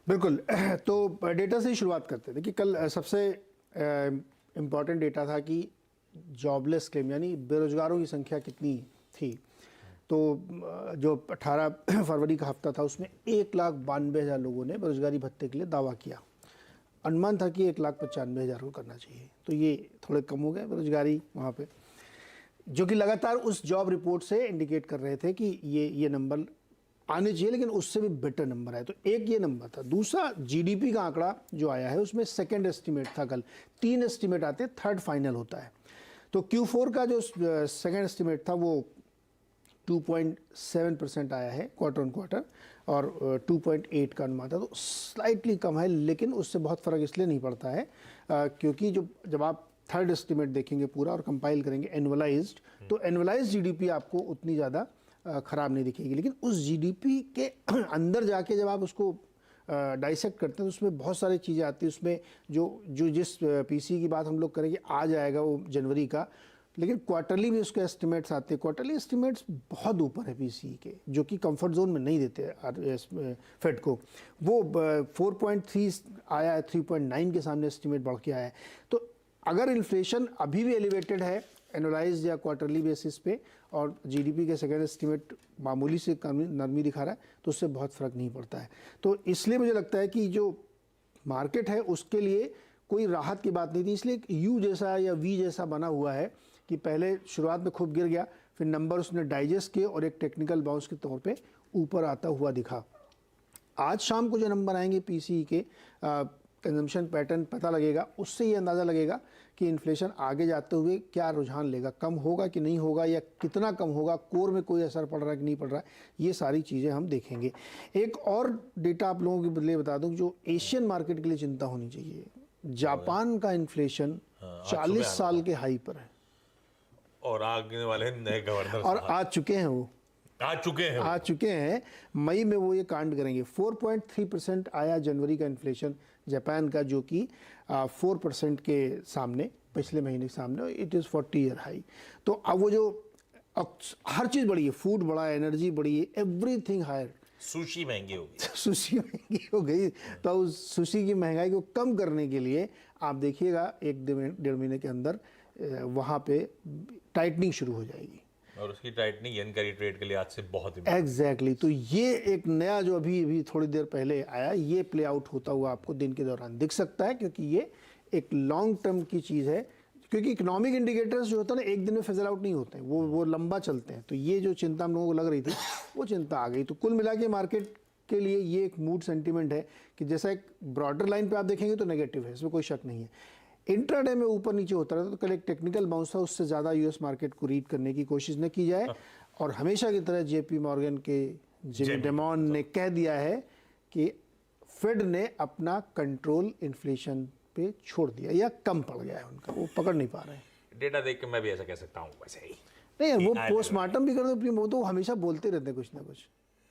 बिल्कुल। तो डेटा से ही शुरुआत करते हैं। देखिए कल सबसे इम्पॉर्टेंट डेटा था कि जॉबलेस क्लेम यानी बेरोजगारों की संख्या कितनी थी। तो जो 18 फरवरी का हफ्ता था उसमें 1,92,000 लोगों ने बेरोजगारी भत्ते के लिए दावा किया। अनुमान था कि 1,95,000 को करना चाहिए, तो ये थोड़े कम हो गए बेरोजगारी वहाँ पे, जो कि लगातार उस जॉब रिपोर्ट से इंडिकेट कर रहे थे कि ये नंबर आने चाहिए, लेकिन उससे भी बेटर नंबर आया। तो एक ये नंबर था। दूसरा जीडीपी का आंकड़ा जो आया है उसमें सेकंड एस्टीमेट था। कल 3 एस्टीमेट आते हैं, थर्ड फाइनल होता है। तो Q4 का जो सेकंड एस्टीमेट था वो 2.7% आया है क्वार्टर ऑन क्वार्टर, और 2.8 का अनुमान था। तो स्लाइटली कम है, लेकिन उससे बहुत फ़र्क इसलिए नहीं पड़ता है क्योंकि जब आप थर्ड एस्टीमेट देखेंगे पूरा और कंपाइल करेंगे एनुअलाइज्ड, तो एनुअलाइज्ड जीडीपी आपको उतनी ज़्यादा ख़राब नहीं दिखेगी। लेकिन उस जीडीपी के अंदर जाके जब आप उसको डाइसेक्ट करते हैं तो उसमें बहुत सारी चीज़ें आती हैं। उसमें जो जिस पीसी की बात हम लोग करेंगे आज आएगा वो जनवरी का, लेकिन क्वार्टरली भी उसके एस्टिमेट्स आते हैं। क्वार्टरली एस्टिमेट्स बहुत ऊपर है पीसी के, जो कि कंफर्ट जोन में नहीं देते फेड को। वो 4.3 आया है, 3.9 के सामने एस्टिमेट बढ़ के आया है। तो अगर इन्फ्लेशन अभी भी एलिवेटेड है एनुअलाइज्ड या क्वार्टरली बेसिस पे, और जीडीपी के सेकेंड एस्टिमेट मामूली से नरमी दिखा रहा है, तो उससे बहुत फ़र्क नहीं पड़ता है। तो इसलिए मुझे लगता है कि जो मार्केट है उसके लिए कोई राहत की बात नहीं थी। इसलिए यू जैसा या वी जैसा बना हुआ है कि पहले शुरुआत में खूब गिर गया, फिर नंबर उसने डाइजेस्ट किए और एक टेक्निकल बाउंस के तौर पे ऊपर आता हुआ दिखा। आज शाम को जो नंबर आएंगे पीसीई के कंजम्पशन पैटर्न पता लगेगा, उससे ये अंदाज़ा लगेगा कि इन्फ्लेशन आगे जाते हुए क्या रुझान लेगा, कम होगा कि नहीं होगा, या कितना कम होगा, कोर में कोई असर पड़ रहा है कि नहीं पड़ रहा है, ये सारी चीज़ें हम देखेंगे। एक और डेटा आप लोगों के लिए बता दूं जो एशियन मार्केट के लिए चिंता होनी चाहिए। जापान का इन्फ्लेशन 40 साल के हाई पर है, और आगे वाले नए गवर्नर और आ चुके हैं। वो आ चुके हैं। मई में वो ये कांड करेंगे। 4.3% आया जनवरी का इन्फ्लेशन जापान का, जो कि 4% के सामने, पिछले महीने के सामने। It is 40 year high. तो अब वो जो हर चीज़ बढ़ी है, फूड बढ़ा है, एनर्जी बढ़ी है, एवरीथिंग हायर। सुशी महंगी हो गई। सुशी महंगी हो गई। तो उस सुशी की महंगाई को कम करने के लिए आप देखिएगा 1-1.5 महीने के अंदर वहाँ पे टाइटनिंग शुरू हो जाएगी, और उसकी टाइटनिंग येन करी ट्रेड के लिए आज से बहुत एग्जैक्टली। तो ये एक नया जो अभी थोड़ी देर पहले आया, ये प्ले आउट होता हुआ आपको दिन के दौरान दिख सकता है, क्योंकि ये एक लॉन्ग टर्म की चीज़ है। क्योंकि इकोनॉमिक इंडिकेटर्स जो होता है ना, एक दिन में फिजल आउट नहीं होते हैं, वो लंबा चलते हैं। तो ये जो चिंता हम लोगों को लग रही थी, वो चिंता आ गई। तो कुल मिला के मार्केट के लिए ये एक मूड सेंटीमेंट है कि जैसा एक ब्रॉडर लाइन पे आप देखेंगे तो नेगेटिव है, इसमें कोई शक नहीं है। इंट्राडे में ऊपर नीचे होता रहता, तो कल एक टेक्निकल बाउंस था, उससे ज़्यादा यूएस मार्केट को रीड करने की कोशिश न की जाए। और हमेशा की तरह जेपी मॉर्गन के जिमी डिमॉन ने कह दिया है कि फेड ने अपना कंट्रोल इन्फ्लेशन पे छोड़ दिया, या कम पड़ गया है उनका, वो पकड़ नहीं पा रहे हैं। डेटा देख के मैं भी ऐसा कह सकता हूँ वैसे ही। नहीं, वो पोस्टमार्टम भी कर दो, वो तो हमेशा बोलते रहते हैं कुछ ना कुछ।